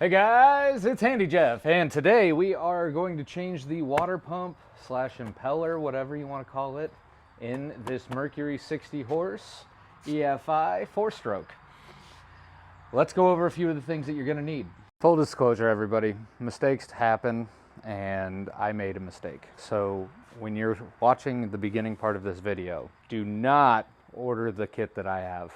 Hey guys, it's Handy Jeff, and today we are going to change the water pump slash impeller, whatever you want to call it, in this Mercury 60 horse EFI 4-stroke. Let's go over a few of the things that you're going to need. Full disclosure, everybody, mistakes happen, and I made a mistake. So when you're watching the beginning part of this video, do not order the kit that I have.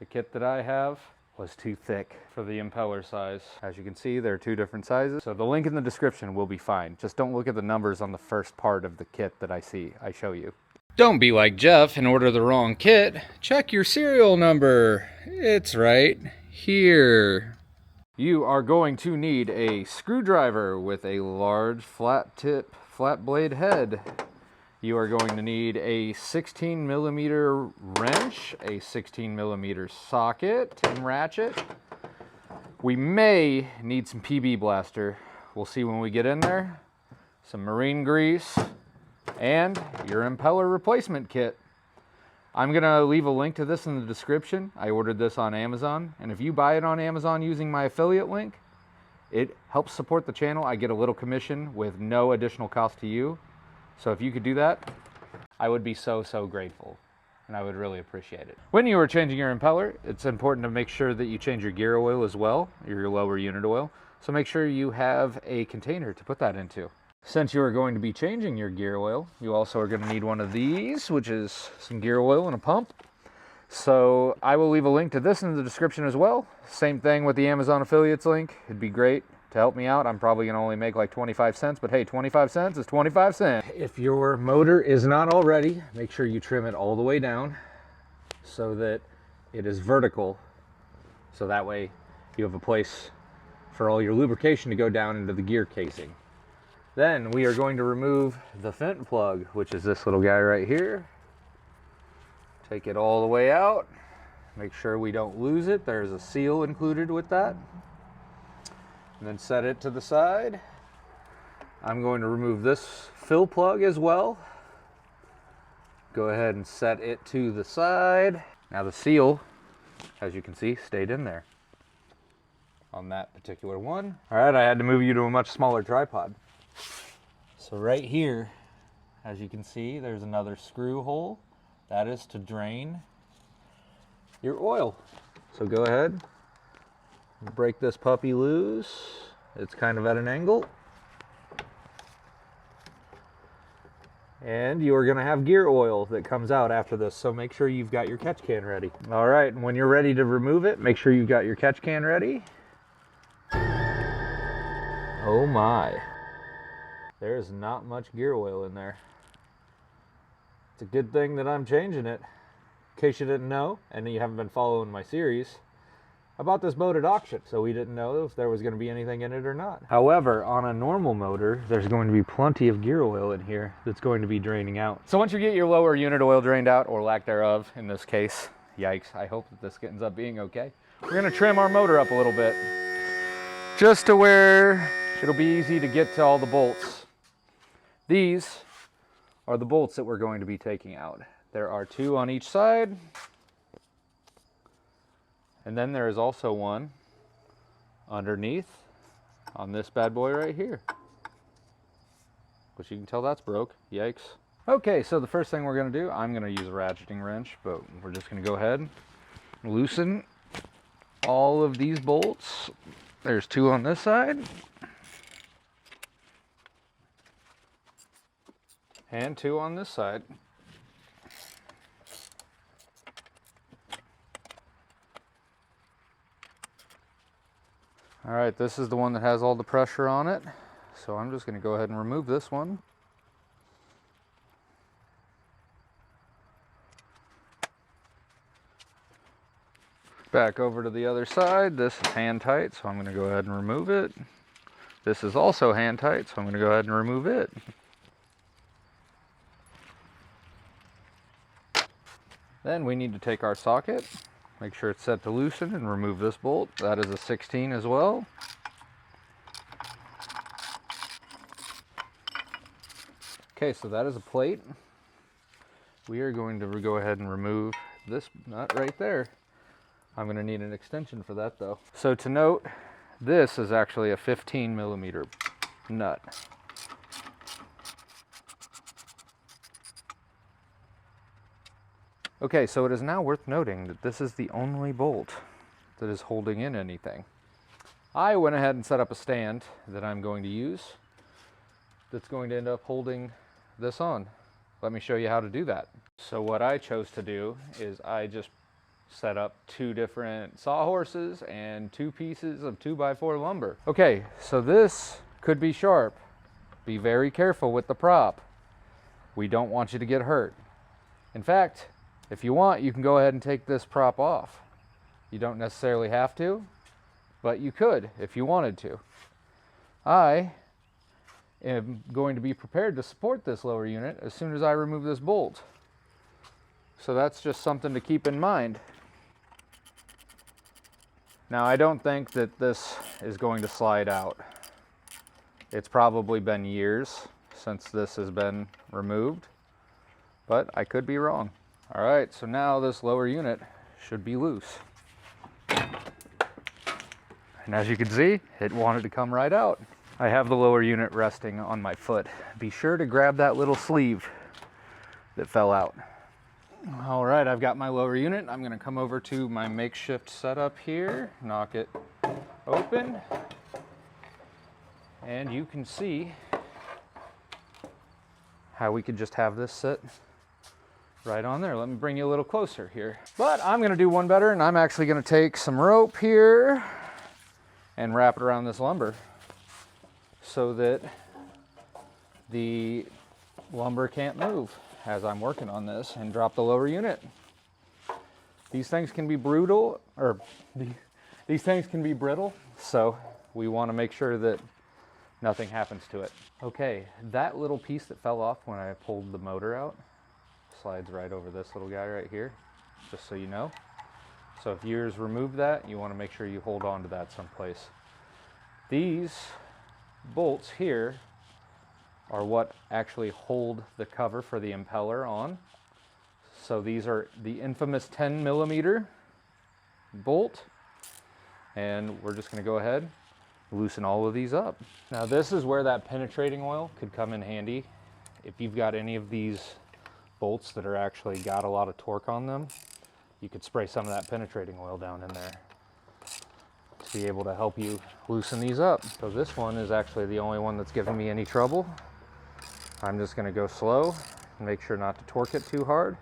The kit that I have was too thick for the impeller size. As you can see, there are two different sizes. So the link in the description will be fine. Just don't look at the numbers on the first part of the kit that I show you. Don't be like Jeff and order the wrong kit. Check your serial number. It's right here. You are going to need a screwdriver with a large flat tip, flat blade head. You are going to need a 16mm wrench, a 16mm socket and ratchet. We may need some PB blaster. We'll see when we get in there. Some marine grease and your impeller replacement kit. I'm gonna leave a link to this in the description. I ordered this on Amazon, and if you buy it on Amazon using my affiliate link, it helps support the channel. I get a little commission with no additional cost to you. So if you could do that, I would be so grateful, and I would really appreciate it. When you are changing your impeller, it's important to make sure that you change your gear oil as well, your lower unit oil. So make sure you have a container to put that into. Since you are going to be changing your gear oil, you also are going to need one of these, which is some gear oil and a pump. So I will leave a link to this in the description as well. Same thing with the Amazon affiliates link. It'd be great to help me out. I'm probably going to only make like 25 cents, but hey, 25 cents is 25 cents. If your motor is not already, make sure you trim it all the way down so that it is vertical. So that way you have a place for all your lubrication to go down into the gear casing. Then we are going to remove the vent plug, which is this little guy right here. Take it all the way out. Make sure we don't lose it. There's a seal included with that. And then set it to the side. I'm going to remove this fill plug as well. Go ahead and set it to the side. Now the seal, as you can see, stayed in there on that particular one. All right, I had to move you to a much smaller tripod. So right here, as you can see, there's another screw hole. That is to drain your oil. So go ahead, break this puppy loose. It's kind of at an angle. And you are going to have gear oil that comes out after this, so make sure you've got your catch can ready. All right, and when you're ready to remove it, make sure you've got your catch can ready. Oh my. There's not much gear oil in there. It's a good thing that I'm changing it. In case you didn't know, and you haven't been following my series, I bought this boat at auction, so we didn't know if there was going to be anything in it or not. However, on a normal motor, there's going to be plenty of gear oil in here that's going to be draining out. So once you get your lower unit oil drained out, or lack thereof in this case, yikes, I hope that this ends up being okay. We're going to trim our motor up a little bit, just to where it'll be easy to get to all the bolts. These are the bolts that we're going to be taking out. There are two on each side. And then there is also one underneath on this bad boy right here. Which you can tell that's broke. Yikes. Okay, so the first thing we're going to do, I'm going to use a ratcheting wrench, but we're just going to go ahead and loosen all of these bolts. There's two on this side. And two on this side. All right, this is the one that has all the pressure on it. So I'm just going to go ahead and remove this one. Back over to the other side. This is hand tight, so I'm going to go ahead and remove it. This is also hand tight, so I'm going to go ahead and remove it. Then we need to take our socket, make sure it's set to loosen, and remove this bolt. That is a 16 as well. Okay, so that is a plate. We are going to go ahead and remove this nut right there. I'm going to need an extension for that though. So to note, This is actually a 15 millimeter nut. Okay, so it is now worth noting that this is the only bolt that is holding in anything. I went ahead and set up a stand that I'm going to use that's going to end up holding this on. Let me show you how to do that. So what I chose to do is I just set up 2 different sawhorses and 2 pieces of 2x4 lumber. Okay, so this could be sharp. Be very careful with the prop. We don't want you to get hurt. In fact, if you want, you can go ahead and take this prop off. You don't necessarily have to, but you could if you wanted to. I am going to be prepared to support this lower unit as soon as I remove this bolt. So that's just something to keep in mind. Now, I don't think that this is going to slide out. It's probably been years since this has been removed, but I could be wrong. All right, so now this lower unit should be loose. And as you can see, it wanted to come right out. I have the lower unit resting on my foot. Be sure to grab that little sleeve that fell out. All right, I've got my lower unit. I'm gonna come over to my makeshift setup here, knock it open, and you can see how we could just have this sit right on there. Let me bring you a little closer here. But I'm gonna do one better, and I'm actually gonna take some rope here and wrap it around this lumber so that the lumber can't move as I'm working on this, and drop the lower unit. These things can be brutal, or these things can be brittle, so we want to make sure that nothing happens to it. Okay, that little piece that fell off when I pulled the motor out slides right over this little guy right here, just so you know. So if yours remove that, you want to make sure you hold on to that someplace. These bolts here are what actually hold the cover for the impeller on. So these are the infamous 10 millimeter bolt, and we're just going to go ahead and loosen all of these up. Now this is where that penetrating oil could come in handy. If you've got any of these bolts that are actually got a lot of torque on them, you could spray some of that penetrating oil down in there to be able to help you loosen these up. So this one is actually the only one that's giving me any trouble. I'm just going to go slow and make sure not to torque it too hard,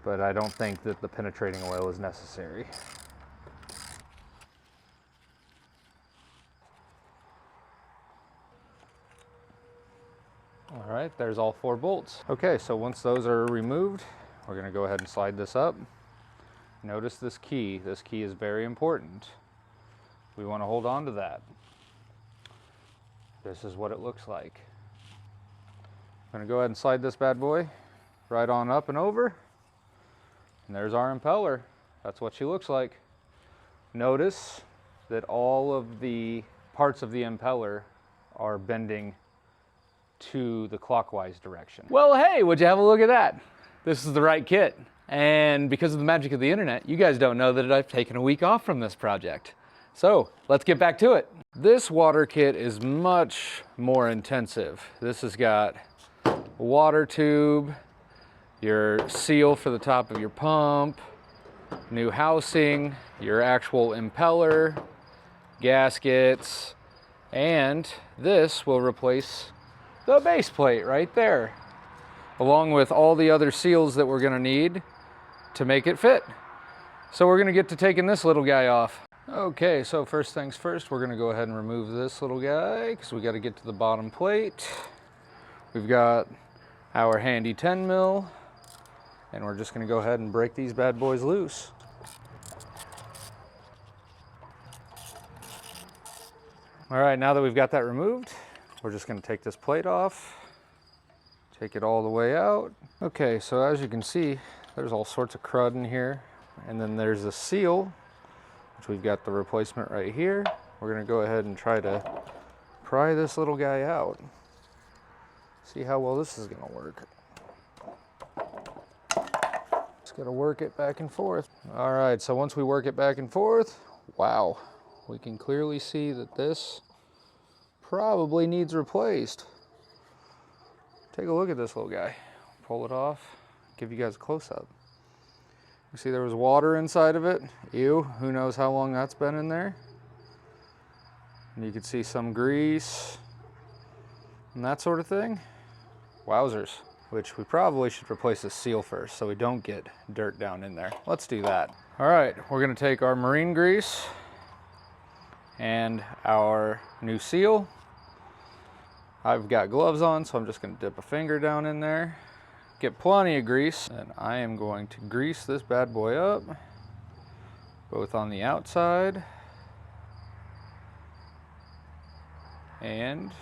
but I don't think that the penetrating oil is necessary. All right, there's all 4 bolts. Okay, so once those are removed, we're going to go ahead and slide this up. Notice this key. This key is very important. We want to hold on to that. This is what it looks like. I'm going to go ahead and slide this bad boy right on up and over. And there's our impeller. That's what she looks like. Notice that all of the parts of the impeller are bending to the clockwise direction. Well, hey, would you have a look at that? This is the right kit. And because of the magic of the internet, you guys don't know that I've taken a week off from this project. So let's get back to it. This water kit is much more intensive. This has got a water tube, your seal for the top of your pump, new housing, your actual impeller, gaskets, and this will replace the base plate right there, along with all the other seals that we're gonna need to make it fit. So we're gonna get to taking this little guy off. Okay, so first things first, we're gonna go ahead and remove this little guy because we gotta get to the bottom plate. We've got our handy 10 mil, and we're just gonna go ahead and break these bad boys loose. All right, now that we've got that removed, we're just gonna take this plate off, take it all the way out. Okay, so as you can see, there's all sorts of crud in here. And then there's a seal, which we've got the replacement right here. We're gonna go ahead and try to pry this little guy out. See how well this is gonna work. Just gotta work it back and forth. All right, so once we work it back and forth, wow, we can clearly see that this probably needs replaced. Take a look at this little guy. Pull it off, give you guys a close-up. You see there was water inside of it. Ew, who knows how long that's been in there. And you can see some grease and that sort of thing. Wowzers. Which we probably should replace the seal first so we don't get dirt down in there. Let's do that. All right, we're gonna take our marine grease and our new seal. I've got gloves on, so I'm just gonna dip a finger down in there, get plenty of grease, and I am going to grease this bad boy up, both on the outside and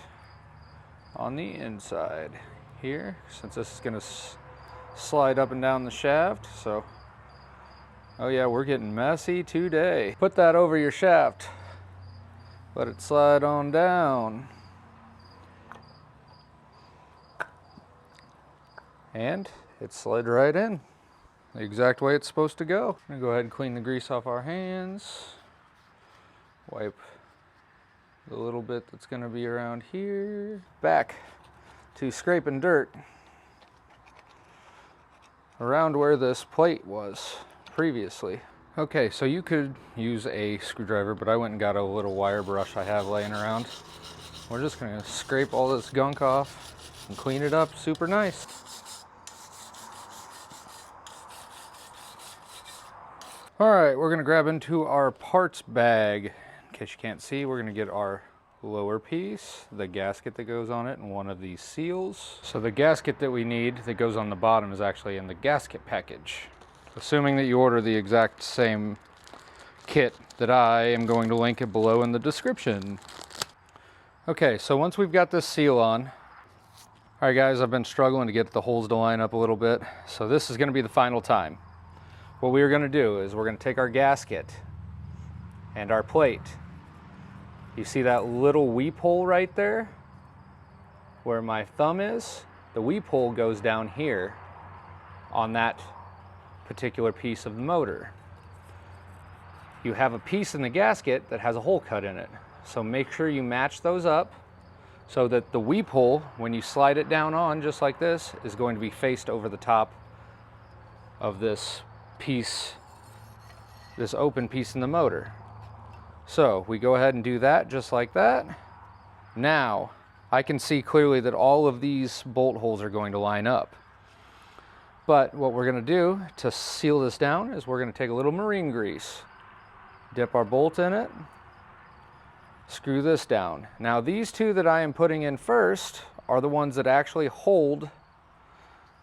on the inside here, since this is gonna slide up and down the shaft. So, oh yeah, we're getting messy today. Put that over your shaft. Let it slide on down. And it slid right in, the exact way it's supposed to go. I'm gonna go ahead and clean the grease off our hands. Wipe the little bit that's gonna be around here. Back to scraping dirt around where this plate was previously. Okay, so you could use a screwdriver, but I went and got a little wire brush I have laying around. We're just gonna scrape all this gunk off and clean it up super nice. All right, we're gonna grab into our parts bag. In case you can't see, we're gonna get our lower piece, the gasket that goes on it, and one of these seals. So the gasket that we need that goes on the bottom is actually in the gasket package. Assuming that you order the exact same kit that I am going to link it below in the description. Okay, so once we've got this seal on, all right guys, I've been struggling to get the holes to line up a little bit, so this is gonna be the final time. What we are gonna do is we're gonna take our gasket and our plate. You see that little weep hole right there? Where my thumb is? The weep hole goes down here on that particular piece of the motor. You have a piece in the gasket that has a hole cut in it. So make sure you match those up so that the weep hole, when you slide it down on just like this, is going to be faced over the top of this piece, this open piece in the motor. So we go ahead and do that just like that. Now I can see clearly that all of these bolt holes are going to line up. But what we're going to do to seal this down is we're going to take a little marine grease, dip our bolt in it, screw this down. Now these two that I am putting in first are the ones that actually hold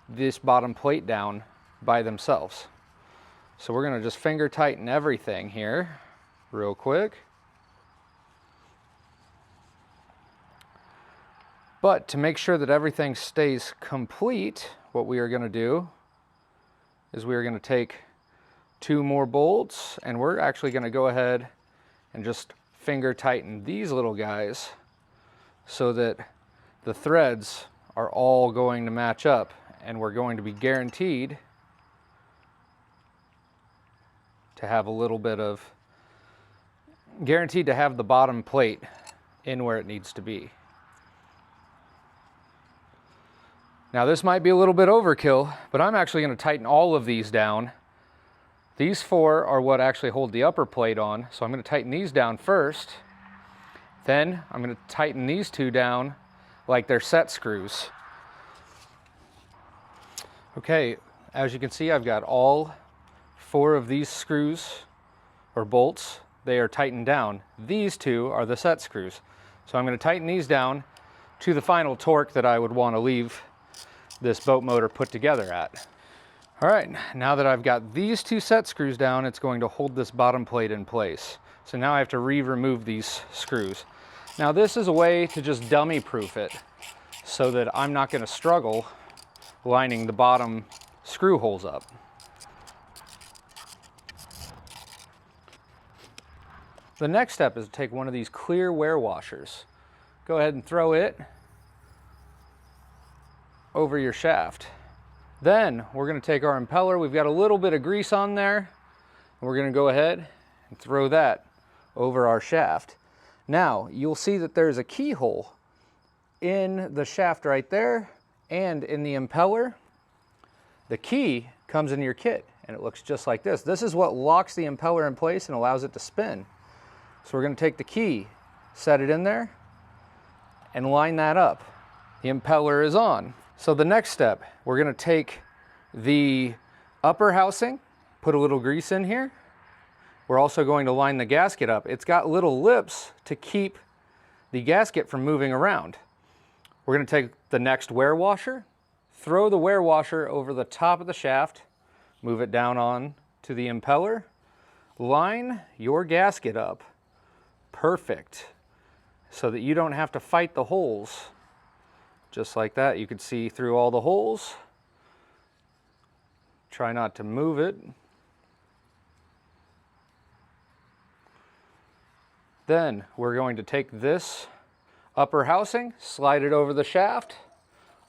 this bottom plate down by themselves. So we're going to just finger tighten everything here real quick. But to make sure that everything stays complete, what we are going to do is we are going to take 2 more bolts, and we're actually going to go ahead and just finger tighten these little guys so that the threads are all going to match up, and we're going to be guaranteed to have a little bit of, guaranteed to have the bottom plate in where it needs to be. Now this might be a little bit overkill, but I'm actually going to tighten all of these down. These 4 are what actually hold the upper plate on, so I'm going to tighten these down first. Then I'm going to tighten these 2 down like they're set screws. Okay, as you can see, I've got all 4 of these screws or bolts. They are tightened down. These 2 are the set screws. So I'm going to tighten these down to the final torque that I would want to leave this boat motor put together at. All right, now that I've got these 2 set screws down, it's going to hold this bottom plate in place. So now I have to remove these screws. Now this is a way to just dummy proof it so that I'm not going to struggle lining the bottom screw holes up. The next step is to take one of these clear wear washers. Go ahead and throw it over your shaft. Then we're going to take our impeller. We've got a little bit of grease on there, and we're going to go ahead and throw that over our shaft. Now, you'll see that there's a keyhole in the shaft right there and in the impeller. The key comes in your kit and it looks just like this. This is what locks the impeller in place and allows it to spin. So we're going to take the key, set it in there, and line that up. The impeller is on. So the next step, we're going to take the upper housing, put a little grease in here. We're also going to line the gasket up. It's got little lips to keep the gasket from moving around. We're going to take the next wear washer, throw the wear washer over the top of the shaft, move it down on to the impeller, line your gasket up perfect so that you don't have to fight the holes. Just like that, you can see through all the holes. Try not to move it. Then we're going to take this upper housing, slide it over the shaft,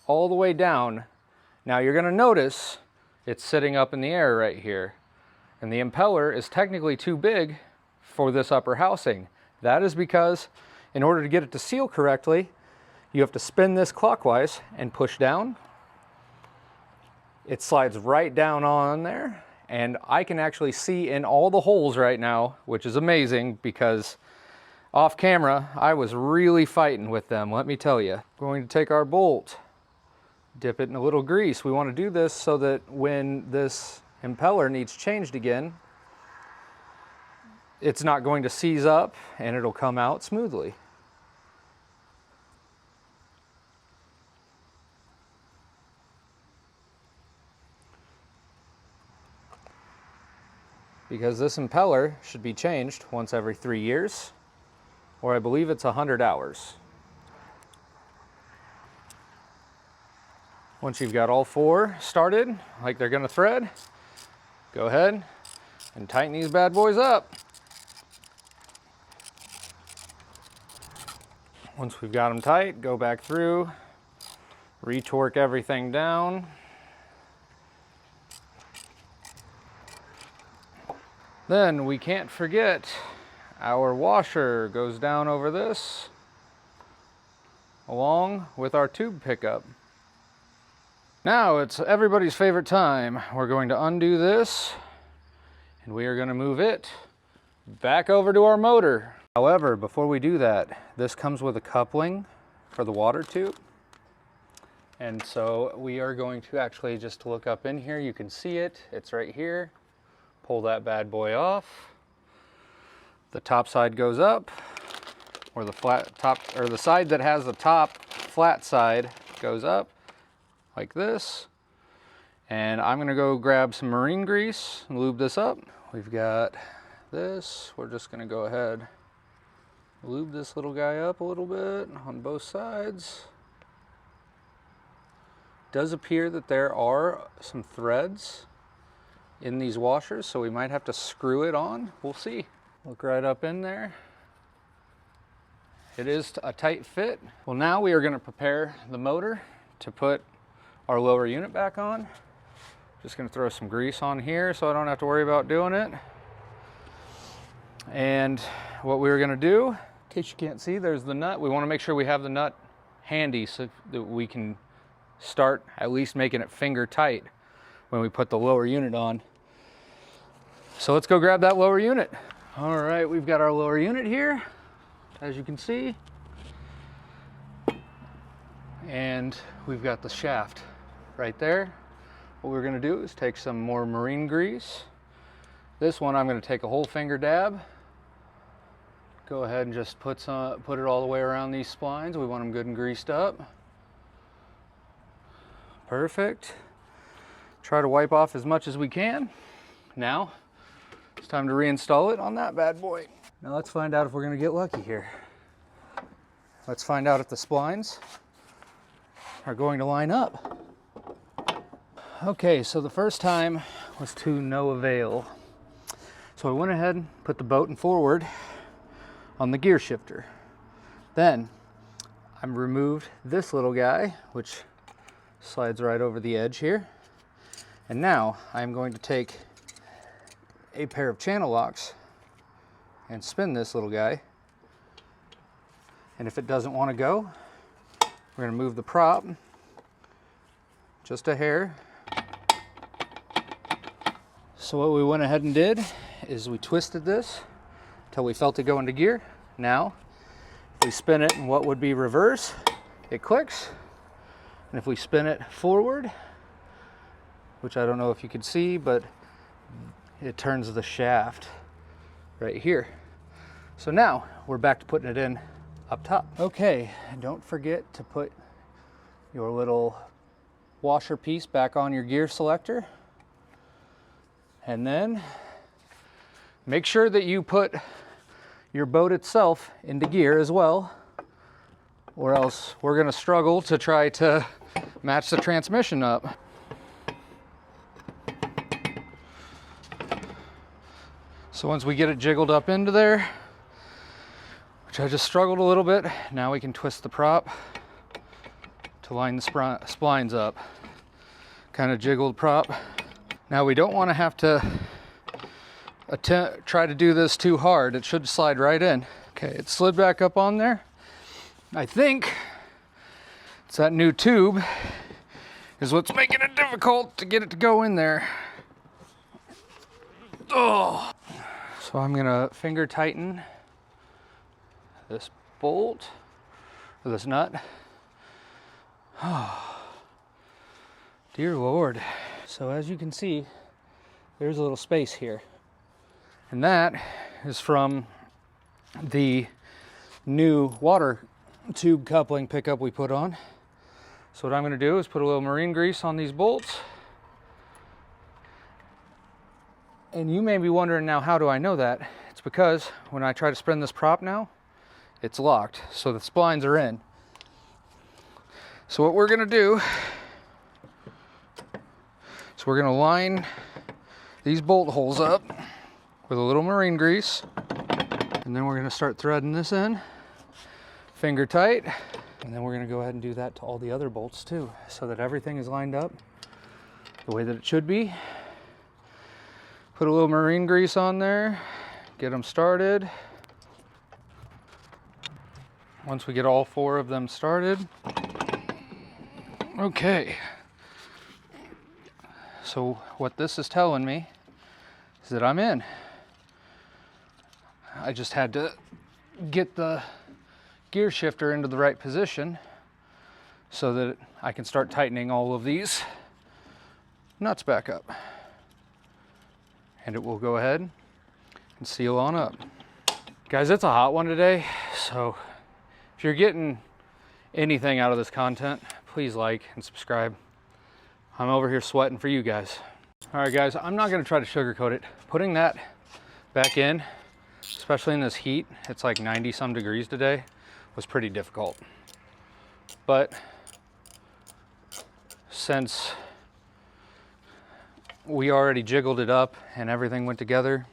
all the way down. Now you're going to notice it's sitting up in the air right here. And the impeller is technically too big for this upper housing. That is because in order to get it to seal correctly, you have to spin this clockwise and push down. It slides right down on there, and I can actually see in all the holes right now, which is amazing because off camera, I was really fighting with them, let me tell you. We're going to take our bolt, dip it in a little grease. We want to do this so that when this impeller needs changed again, it's not going to seize up and it'll come out smoothly. Because this impeller should be changed once every 3 years, or I believe it's 100 hours. Once you've got all four started, like they're gonna thread, go ahead and tighten these bad boys up. Once we've got them tight, go back through, re-torque everything down. Then we can't forget our washer goes down over this along with our tube pickup. Now it's everybody's favorite time. We're going to undo this and we are going to move it back over to our motor. However, before we do that, this comes with a coupling for the water tube. And so we are going to actually just look up in here. You can see it. It's right here. Pull that bad boy off. The top side goes up, or the flat top, or the side that has the top flat side goes up like this. And I'm gonna go grab some marine grease and lube this up. We've got this. We're just gonna go ahead, lube this little guy up a little bit on both sides. It does appear that there are some threads in these washers, so we might have to screw it on. We'll see. Look right up in there. It is a tight fit. Well, now we are going to prepare the motor to put our lower unit back on. Just going to throw some grease on here so I don't have to worry about doing it. And what we're going to do, in case you can't see, there's the nut. We want to make sure we have the nut handy so that we can start at least making it finger tight when we put the lower unit on. So let's go grab that lower unit. All right, we've got our lower unit here, as you can see. And we've got the shaft right there. What we're gonna do is take some more marine grease. This one I'm gonna take a whole finger dab. Go ahead and just put it all the way around these splines. We want them good and greased up. Perfect. Try to wipe off as much as we can. Now, it's time to reinstall it on that bad boy. Now let's find out if we're gonna get lucky here. Let's find out if the splines are going to line up. Okay, so the first time was to no avail. So I went ahead and put the boat forward on the gear shifter. Then I removed this little guy, which slides right over the edge here. And now I'm going to take a pair of channel locks, and spin this little guy. And if it doesn't want to go, we're going to move the prop just a hair. So what we went ahead and did is we twisted this until we felt it go into gear. Now, if we spin it in what would be reverse, it clicks. And if we spin it forward, which I don't know if you could see, but it turns the shaft right here. So now we're back to putting it in up top. Okay, don't forget to put your little washer piece back on your gear selector. And then make sure that you put your boat itself into gear as well, or else we're going to struggle to try to match the transmission up. So once we get it jiggled up into there, which I just struggled a little bit, now we can twist the prop to line the splines up. Kind of jiggled prop. Now we don't want to have to try to do this too hard. It should slide right in. Okay, it slid back up on there. I think it's that new tube is what's making it difficult to get it to go in there. Oh. So I'm gonna finger tighten this bolt, or this nut. Oh, dear Lord. So as you can see, there's a little space here. And that is from the new water tube coupling pickup we put on. So what I'm gonna do is put a little marine grease on these bolts. And you may be wondering now, how do I know that? It's because when I try to spin this prop now, it's locked, so the splines are in. So what we're gonna do is we're gonna line these bolt holes up with a little marine grease, and then we're gonna start threading this in, finger tight, and then we're gonna go ahead and do that to all the other bolts too, so that everything is lined up the way that it should be. Put a little marine grease on there, get them started. Once we get all 4 of them started. Okay. So what this is telling me is that I'm in. I just had to get the gear shifter into the right position so that I can start tightening all of these nuts back up. And it will go ahead and seal on up. Guys, it's a hot one today, so if you're getting anything out of this content, please like and subscribe. I'm over here sweating for you guys. All right, guys, I'm not gonna try to sugarcoat it. Putting that back in, especially in this heat, it's like 90 some degrees today, was pretty difficult. But since we already jiggled it up and everything went together,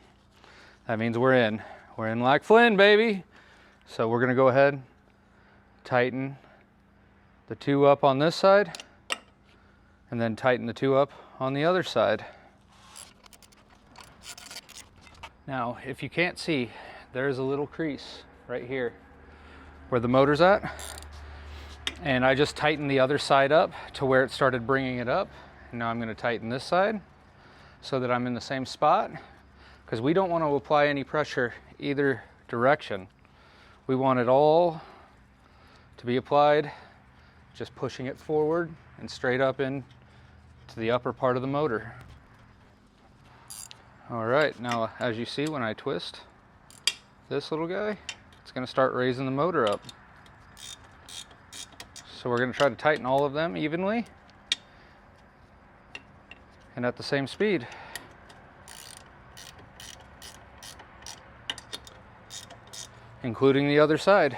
that means we're in. We're in like Flynn, baby. So we're gonna go ahead, tighten the 2 up on this side, and then tighten the 2 up on the other side. Now, if you can't see, there's a little crease right here where the motor's at. And I just tightened the other side up to where it started bringing it up. And now I'm gonna tighten this side so that I'm in the same spot, because we don't want to apply any pressure either direction. We want it all to be applied, just pushing it forward and straight up in to the upper part of the motor. All right, now as you see, when I twist this little guy, it's going to start raising the motor up. So we're going to try to tighten all of them evenly and at the same speed. Including the other side.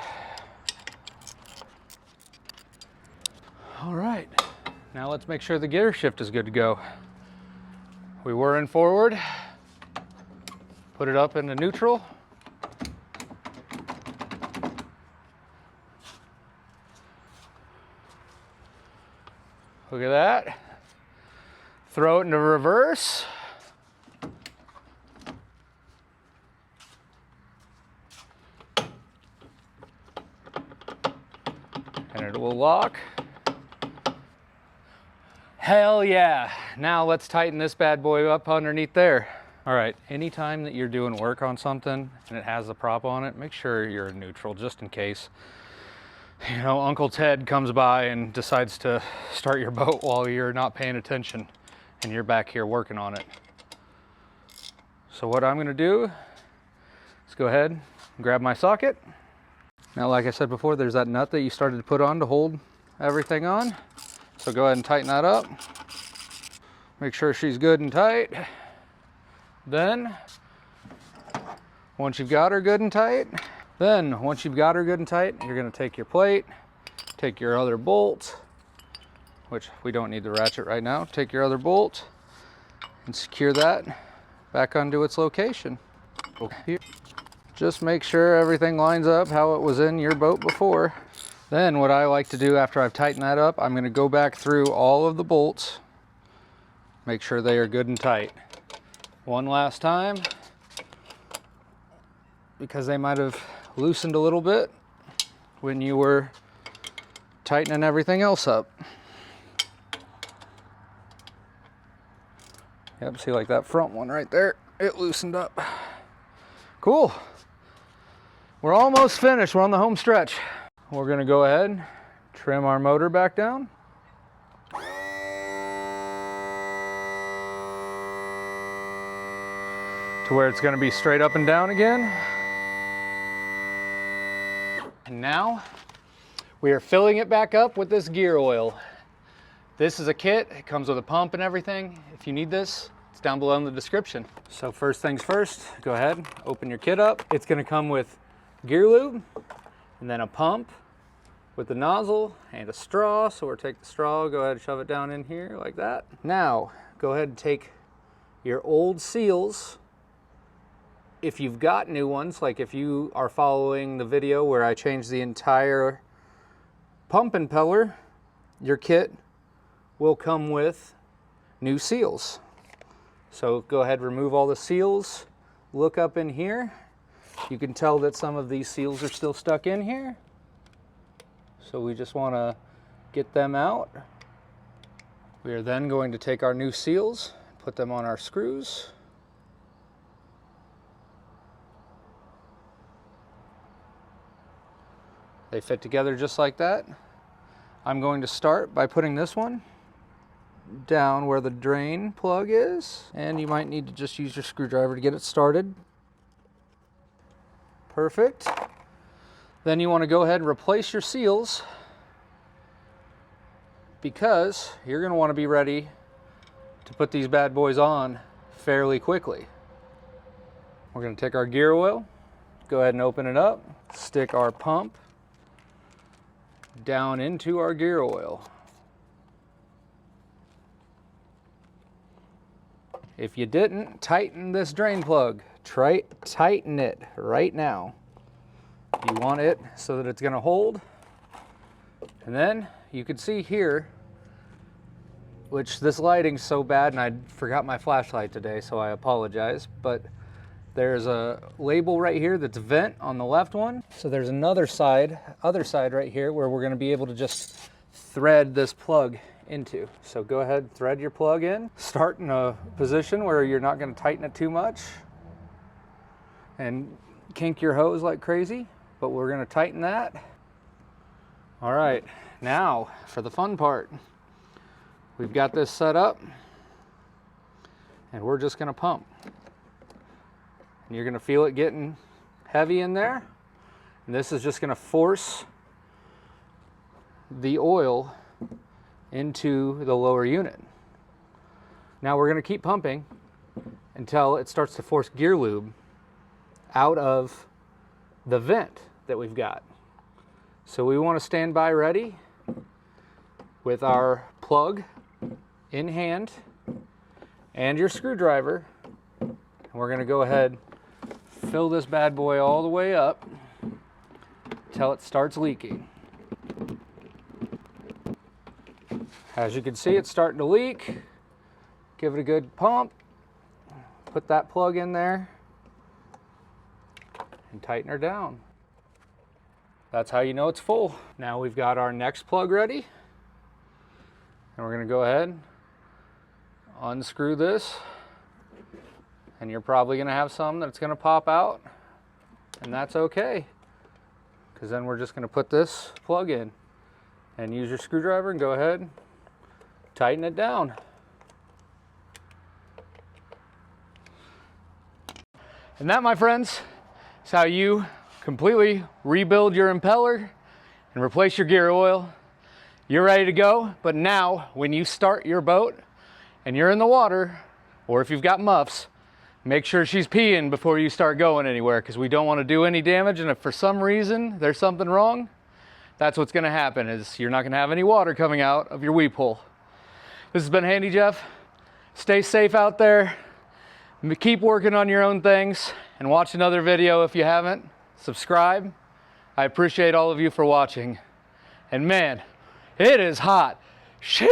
All right, now let's make sure the gear shift is good to go. We were in forward, put it up into neutral. Look at that. Throw it into reverse. and it will lock. Hell yeah. Now let's tighten this bad boy up underneath there. All right, anytime that you're doing work on something and it has a prop on it, make sure you're in neutral just in case, you know, Uncle Ted comes by and decides to start your boat while you're not paying attention and you're back here working on it. So what I'm gonna do is go ahead and grab my socket. Now, like I said before, there's that nut that you started to put on to hold everything on. So go ahead and tighten that up. Make sure she's good and tight. Then, once you've got her good and tight, you're gonna take your plate, take your other bolt, which we don't need the ratchet right now, take your other bolt and secure that back onto its location. Okay. Just make sure everything lines up how it was in your boat before. Then what I like to do after I've tightened that up, I'm gonna go back through all of the bolts, make sure they are good and tight. One last time, because they might have loosened a little bit when you were tightening everything else up. Yep, see, like that front one right there, it loosened up. Cool. We're almost finished, we're on the home stretch. We're gonna go ahead, trim our motor back down. To where it's gonna be straight up and down again. And now, we are filling it back up with this gear oil. This is a kit, it comes with a pump and everything. If you need this, it's down below in the description. So first things first, go ahead, open your kit up. It's gonna come with gear lube, and then a pump with the nozzle and a straw. So we'll take the straw, go ahead and shove it down in here like that. Now, go ahead and take your old seals. If you've got new ones, like if you are following the video where I changed the entire pump impeller, your kit will come with new seals. So go ahead, remove all the seals, look up in here. You can tell that some of these seals are still stuck in here. So we just want to get them out. We are then going to take our new seals, put them on our screws. They fit together just like that. I'm going to start by putting this one down where the drain plug is, and you might need to just use your screwdriver to get it started. Perfect. Then you want to go ahead and replace your seals, because you're going to want to be ready to put these bad boys on fairly quickly. We're going to take our gear oil, go ahead and open it up, stick our pump down into our gear oil. If you didn't, tighten this drain plug. Tighten it right now. You want it so that it's going to hold. And then you can see here, which this lighting's so bad, and I forgot my flashlight today, so I apologize, but there's a label right here that's vent on the left one. So there's another side, other side right here where we're going to be able to just thread this plug into. So go ahead, thread your plug in. Start in a position where you're not going to tighten it too much and kink your hose like crazy, but we're going to tighten that. All right, now for the fun part. We've got this set up and we're just going to pump. You're going to feel it getting heavy in there, and this is just going to force the oil into the lower unit. Now we're going to keep pumping until it starts to force gear lube out of the vent that we've got. So we want to stand by ready with our plug in hand and your screwdriver, and we're going to go ahead, fill this bad boy all the way up until it starts leaking. As you can see, it's starting to leak. Give it a good pump. Put that plug in there and tighten her down. That's how you know it's full. Now we've got our next plug ready. And we're gonna go ahead, unscrew this. And you're probably gonna have some that's gonna pop out. And that's okay. Because then we're just gonna put this plug in. And use your screwdriver and go ahead, tighten it down. And that, my friends, is how you completely rebuild your impeller and replace your gear oil. You're ready to go, but now when you start your boat and you're in the water, or if you've got muffs, make sure she's peeing before you start going anywhere, because we don't want to do any damage. And if for some reason there's something wrong, that's what's going to happen, is you're not going to have any water coming out of your weep hole. This has been Handy Jeff. Stay safe out there. Keep working on your own things, and watch another video if you haven't. Subscribe. I appreciate all of you for watching. And man, it is hot. Sheesh.